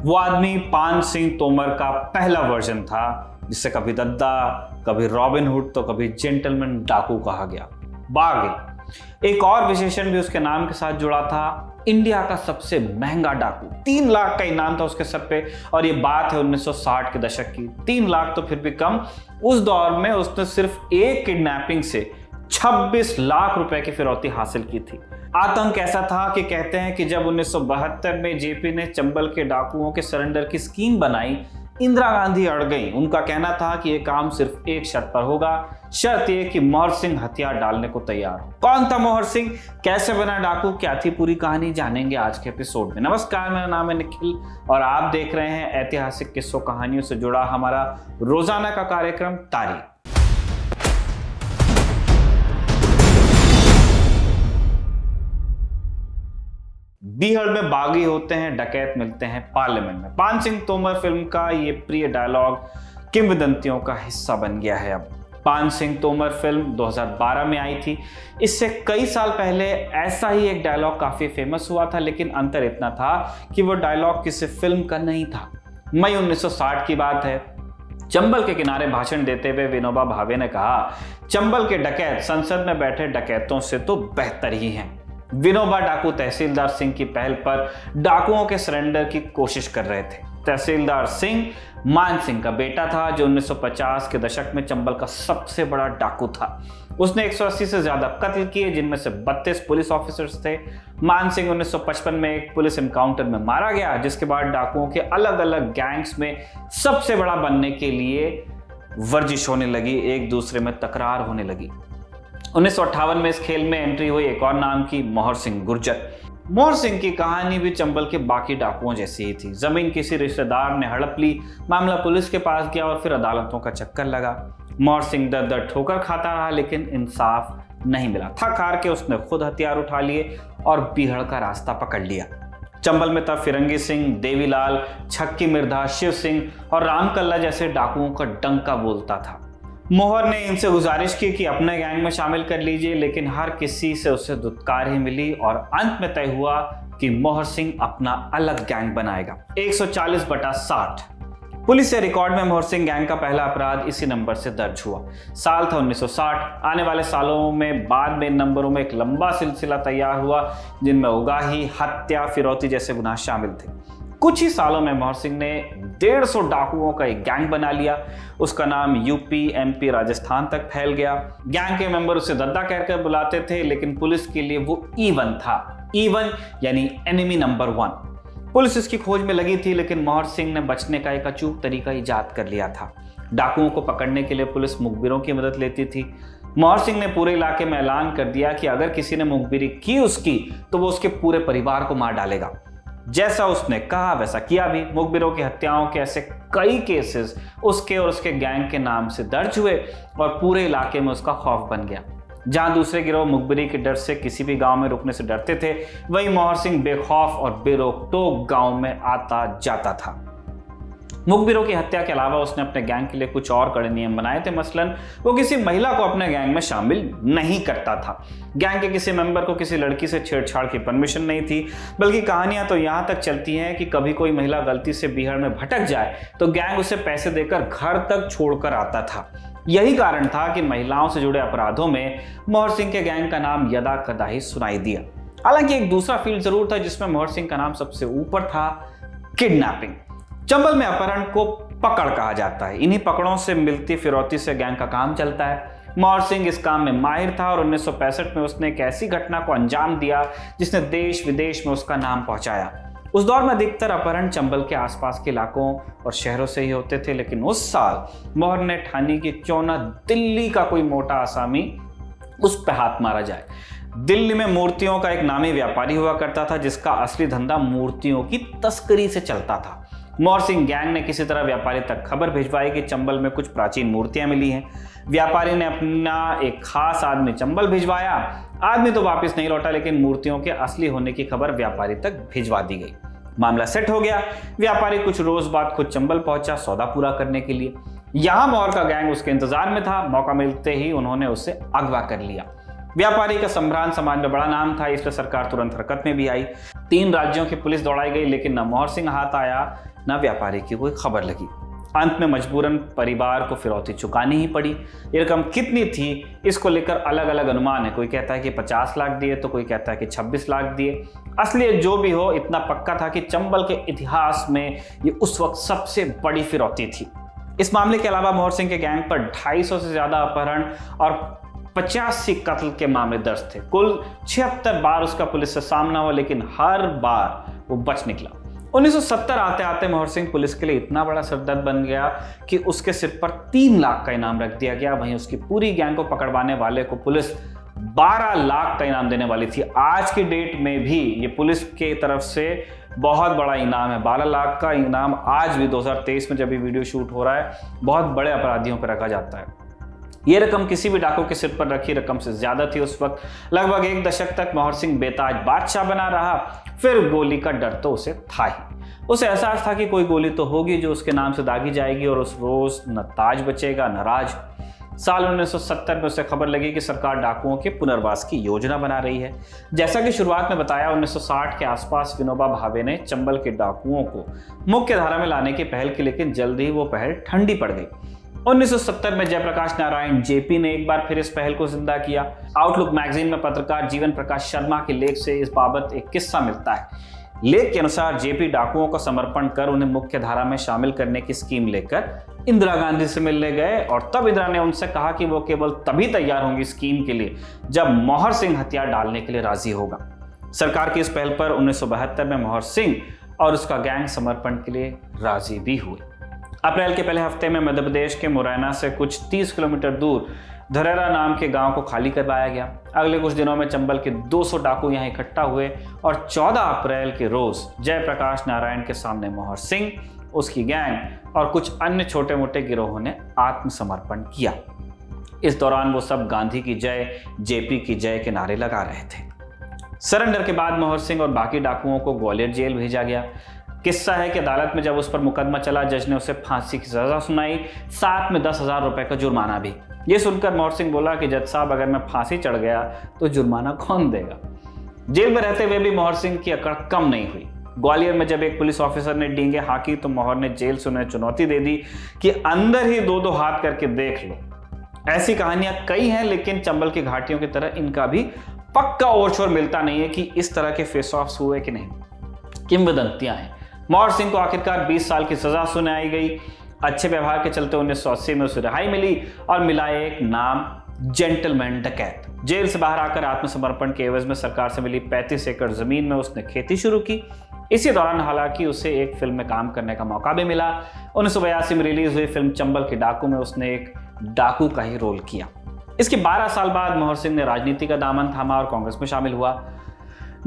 वो आदमी पान सिंह तोमर का पहला वर्जन था, जिसे कभी दद्दा, कभी रॉबिन हुड तो कभी जेंटलमैन डाकू कहा गया। बागी एक और विशेषण भी उसके नाम के साथ जुड़ा था, इंडिया का सबसे महंगा डाकू। 3 लाख का इनाम था उसके सर पे, और ये बात है 1960 के दशक की। 3 लाख तो फिर भी कम, उस दौर में उसने सिर्फ एक किडनैपिंग से 26 लाख रुपए की फिरौती हासिल की थी। आतंक ऐसा था कि कहते हैं कि जब 1972 में जेपी ने चंबल के डाकुओं के सरेंडर की स्कीम बनाई, इंदिरा गांधी अड़ गई। उनका कहना था कि यह काम सिर्फ एक शर्त पर होगा, शर्त यह कि मोहर सिंह हथियार डालने को तैयार हो। कौन था मोहर सिंह, कैसे बना डाकू, क्या थी पूरी कहानी, जानेंगे आज के एपिसोड में। नमस्कार, मेरा नाम है निखिल और आप देख रहे हैं ऐतिहासिक किस्सों कहानियों से जुड़ा हमारा रोजाना का कार्यक्रम तारीख। बीहड़ में बागी होते हैं, डकैत मिलते हैं पार्लियामेंट में। पान सिंह तोमर फिल्म का ये प्रिय डायलॉग किंवदंतियों का हिस्सा बन गया है। अब पान सिंह तोमर फिल्म 2012 में आई थी। इससे कई साल पहले ऐसा ही एक डायलॉग काफी फेमस हुआ था, लेकिन अंतर इतना था कि वो डायलॉग किसी फिल्म का नहीं था। मई 1960 की बात है। चंबल के किनारे भाषण देते हुए विनोबा भावे ने कहा, चंबल के डकैत संसद में बैठे डकैतों से तो बेहतर ही हैं। विनोबा डाकू तहसीलदार सिंह की पहल पर डाकुओं के सरेंडर की कोशिश कर रहे थे। तहसीलदार सिंह मान सिंह का बेटा था, जो 1950 के दशक में चंबल का सबसे बड़ा डाकू था। उसने 180 से ज्यादा कत्ल किए, जिनमें से 32 पुलिस ऑफिसर्स थे। मान सिंह 1955 में एक पुलिस एनकाउंटर में मारा गया, जिसके बाद डाकुओं के अलग अलग गैंग्स में सबसे बड़ा बनने के लिए वर्जिश होने लगी, एक दूसरे में तकरार होने लगी। 1958 में इस खेल में एंट्री हुई एक और नाम की, मोहर सिंह गुर्जर। मोहर सिंह की कहानी भी चंबल के बाकी डाकुओं जैसी ही थी। जमीन किसी रिश्तेदार ने हड़प ली, मामला पुलिस के पास गया और फिर अदालतों का चक्कर लगा। मोहर सिंह दर दर ठोकर खाता रहा, लेकिन इंसाफ नहीं मिला। थक हार के उसने खुद हथियार उठा लिए और बीहड़ का रास्ता पकड़ लिया। चंबल में तब फिरंगी सिंह, देवीलाल, छक्की मिर्धा, शिव सिंह और रामकल्ला जैसे डाकुओं का डंका बोलता था। मोहर ने इनसे गुजारिश की कि अपने गैंग में शामिल कर लीजिए, लेकिन हर किसी से उसे दुत्कार ही मिली और अंत में तय हुआ कि मोहर सिंह अपना अलग गैंग बनाएगा। 140/60 पुलिस के रिकॉर्ड में मोहर सिंह गैंग का पहला अपराध इसी नंबर से दर्ज हुआ। साल था 1960। आने वाले सालों में बाद में इन नंबरों में एक लंबा सिलसिला तैयार हुआ, जिनमें उगाही, हत्या, फिरौती जैसे गुनाह शामिल थे। कुछ ही सालों में मोहर सिंह ने 150 डाकुओं का एक गैंग बना लिया। उसका नाम यूपी, एमपी, राजस्थान तक फैल गया। गैंग के मेंबर उसे दद्दा कहकर बुलाते थे, लेकिन पुलिस के लिए वो E1 था। E1 यानी एनिमी नंबर 1। पुलिस इसकी खोज में लगी थी, लेकिन मोहर सिंह ने बचने का एक अचूक तरीका ईजाद कर लिया था। डाकुओं को पकड़ने के लिए पुलिस मुखबिरों की मदद लेती थी। मोहर सिंह ने पूरे इलाके में ऐलान कर दिया कि अगर किसी ने मुखबिरी की उसकी, तो वो उसके पूरे परिवार को मार डालेगा। जैसा उसने कहा वैसा किया भी। मुखबिरों की हत्याओं के ऐसे कई केसेस उसके और उसके गैंग के नाम से दर्ज हुए और पूरे इलाके में उसका खौफ बन गया। जहां दूसरे गिरोह मुखबिरी के डर से किसी भी गांव में रुकने से डरते थे, वहीं मोहर सिंह बेखौफ और बेरोक-टोक गांव में आता जाता था। मुखबिरों की हत्या के अलावा उसने अपने गैंग के लिए कुछ और कड़े नियम बनाए थे। मसलन वो किसी महिला को अपने गैंग में शामिल नहीं करता था। गैंग के किसी मेंबर को किसी लड़की से छेड़छाड़ की परमिशन नहीं थी। बल्कि कहानियां तो यहां तक चलती हैं कि कभी कोई महिला गलती से बीहड़ में भटक जाए तो गैंग उसे पैसे देकर घर तक छोड़कर आता था। यही कारण था कि महिलाओं से जुड़े अपराधों में मोहर सिंह के गैंग का नाम यदा कदा ही सुनाई दिया। हालांकि एक दूसरा फील्ड जरूर था जिसमें मोहर सिंह का नाम सबसे ऊपर था, किडनैपिंग। चंबल में अपहरण को पकड़ कहा जाता है। इन्हीं पकड़ों से मिलती फिरौती से गैंग का काम चलता है। मोहर सिंह इस काम में माहिर था और 1965 में उसने एक ऐसी घटना को अंजाम दिया जिसने देश विदेश में उसका नाम पहुंचाया। उस दौर में अधिकतर अपहरण चंबल के आसपास के इलाकों और शहरों से ही होते थे, लेकिन उस साल मोहर ने ठानी कि क्यों ना दिल्ली का कोई मोटा आसामी उस पर हाथ मारा जाए। दिल्ली में मूर्तियों का एक नामी व्यापारी हुआ करता था, जिसका असली धंधा मूर्तियों की तस्करी से चलता था। मोहर सिंह गैंग ने किसी तरह व्यापारी तक खबर भिजवाई कि चंबल में कुछ प्राचीन मूर्तियां मिली हैं। व्यापारी ने अपना एक खास आदमी चंबल भिजवाया। आदमी तो वापस नहीं लौटा, लेकिन मूर्तियों के असली होने की खबर व्यापारी तक भिजवा दी गई। मामला सेट हो गया। व्यापारी कुछ रोज बाद खुद चंबल पहुंचा सौदा पूरा करने के लिए। यहां मोहर का गैंग उसके इंतजार में था। मौका मिलते ही उन्होंने उसे अगवा कर लिया। व्यापारी का संभ्रांत समाज में बड़ा नाम था, इसलिए सरकार तुरंत हरकत में भी आई। 3 राज्यों की पुलिस दौड़ाई गई, लेकिन न मोहर सिंह हाथ आया न व्यापारी की कोई खबर लगी। अंत में मजबूरन परिवार को फिरौती चुकानी ही पड़ी। ये रकम कितनी थी इसको लेकर अलग अलग अनुमान है। कोई कहता है कि 50 लाख दिए, तो कोई कहता है कि 26 लाख दिए। असली जो भी हो, इतना पक्का था कि चंबल के इतिहास में ये उस वक्त सबसे बड़ी फिरौती थी। इस मामले के अलावा मोहर सिंह के गैंग पर 250 से ज्यादा अपहरण और 85 कत्ल के मामले दर्ज थे। कुल 76 बार उसका पुलिस से सामना हुआ, लेकिन हर बार वो बच निकला। 1970 आते आते मोहर सिंह पुलिस के लिए इतना बड़ा सरदर्द बन गया कि उसके सिर पर 3 लाख का इनाम रख दिया गया। वहीं उसकी पूरी गैंग को पकड़वाने वाले को पुलिस 12 लाख का इनाम देने वाली थी। आज की डेट में भी ये पुलिस की तरफ से बहुत बड़ा इनाम है। 12 लाख का इनाम आज भी 2023 में जब ये वीडियो शूट हो रहा है, बहुत बड़े अपराधियों पर रखा जाता है। ये रकम किसी भी डाकू के सिर पर रखी रकम से ज्यादा थी उस वक्त। लगभग 1 दशक तक मोहर सिंह बेताज बादशाह बना रहा। फिर गोली का डर तो उसे था ही। उसे एहसास था कि कोई गोली तो होगी जो उसके नाम से दागी जाएगी और उस रोज न ताज बचेगा न राज। साल 1970 में उसे खबर लगी कि सरकार डाकुओं के पुनर्वास की योजना बना रही है। जैसा कि शुरुआत में बताया, 1960 के आसपास विनोबा भावे ने चंबल के डाकुओं को मुख्य धारा में लाने की पहल की, लेकिन जल्द ही वो पहल ठंडी पड़ गई। 1970 में जयप्रकाश नारायण जेपी ने एक बार फिर इस पहल को जिंदा किया। आउटलुक मैगजीन में पत्रकार जीवन प्रकाश शर्मा के लेख से इस बाबत एक किस्सा मिलता है। लेख के अनुसार जेपी डाकुओं को समर्पण कर उन्हें मुख्य धारा में शामिल करने की स्कीम लेकर इंदिरा गांधी से मिलने गए और तब इंदिरा ने उनसे कहा कि वो केवल तभी तैयार होंगी स्कीम के लिए जब मोहर सिंह हथियार डालने के लिए राजी होगा। सरकार की इस पहल पर 1972 में मोहर सिंह और उसका गैंग समर्पण के लिए राजी भी हुए। अप्रैल के पहले हफ्ते में मध्य प्रदेश के मुरैना से कुछ 30 किलोमीटर दूर धरेरा नाम के गांव को खाली करवाया गया। अगले कुछ दिनों में चंबल के 200 डाकू यहां इकट्ठा हुए और 14 अप्रैल के रोज जयप्रकाश नारायण के सामने मोहर सिंह, उसकी गैंग और कुछ अन्य छोटे मोटे गिरोहों ने आत्मसमर्पण किया। इस दौरान वो सब गांधी की जय, जेपी की जय के नारे लगा रहे थे। सरेंडर के बाद मोहर सिंह और बाकी डाकुओं को ग्वालियर जेल भेजा गया। किस्सा है कि अदालत में जब उस पर मुकदमा चला, जज ने उसे फांसी की सजा सुनाई, साथ में 10,000 रुपए का जुर्माना भी। ये सुनकर मोहर सिंह बोला कि जज साहब, अगर मैं फांसी चढ़ गया तो जुर्माना कौन देगा। जेल में रहते हुए भी मोहर सिंह की अकड़ कम नहीं हुई। ग्वालियर में जब एक पुलिस ऑफिसर ने डींगे हाँकी तो मोहर ने जेल से उन्हें चुनौती दे दी कि अंदर ही 2-2 हाथ करके देख लो। ऐसी कहानियां कई हैं, लेकिन चंबल की घाटियों की तरह इनका भी पक्का ओर-छोर मिलता नहीं है कि इस तरह के फेस ऑफ्स हुए कि नहीं। किंवदंतियां हैं। मोहर सिंह को आखिरकार 20 साल की सजा सुनाई गई। अच्छे व्यवहार के चलते 1980 में उसे रिहाई मिली और मिला एक नाम, जेंटलमैन डकैत। जेल से बाहर आकर आत्मसमर्पण के एवज में सरकार से मिली 35 एकड़ जमीन में उसने खेती शुरू की। इसी दौरान हालांकि उसे एक फिल्म में काम करने का मौका भी मिला। 1982 में रिलीज हुई फिल्म चंबल के डाकू में उसने एक डाकू का ही रोल किया। इसके 12 साल बाद मोहर सिंह ने राजनीति का दामन थामा और कांग्रेस में शामिल हुआ।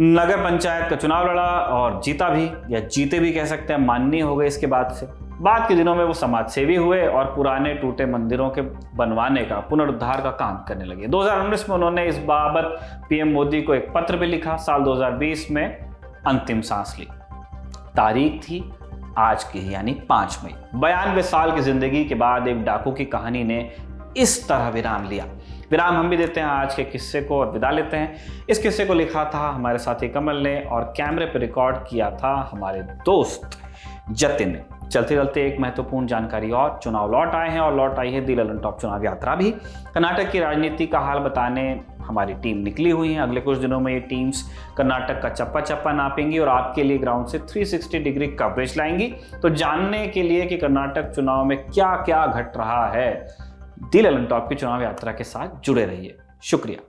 नगर पंचायत का चुनाव लड़ा और जीता भी, या जीते भी कह सकते हैं, माननीय हो गए इसके बाद से। बाद के दिनों में वो समाज सेवी हुए और पुराने टूटे मंदिरों के बनवाने का, पुनरुद्धार का काम करने लगे। 2019 में उन्होंने इस बाबत पीएम मोदी को एक पत्र भी लिखा। साल 2020 में अंतिम सांस ली। तारीख थी आज की, यानी 5 मई। 92 साल की जिंदगी के बाद एक डाकू की कहानी ने इस तरह विराम लिया। विराम हम भी देते हैं आज के किस्से को और विदा लेते हैं। इस किस्से को लिखा था हमारे साथी कमल ने और कैमरे पर रिकॉर्ड किया था हमारे दोस्त जतिन ने। चलते चलते एक महत्वपूर्ण जानकारी और, चुनाव लौट आए हैं और लौट आई है दी ललन टॉप चुनाव यात्रा भी। कर्नाटक की राजनीति का हाल बताने हमारी टीम निकली हुई है। अगले कुछ दिनों में ये टीम्स कर्नाटक का चप्पा चप्पा नापेंगी और आपके लिए ग्राउंड से 360 डिग्री कवरेज लाएंगी। तो जानने के लिए कि कर्नाटक चुनाव में क्या क्या घट रहा है, दी ललन टॉप की चुनाव यात्रा के साथ जुड़े रहिए। शुक्रिया।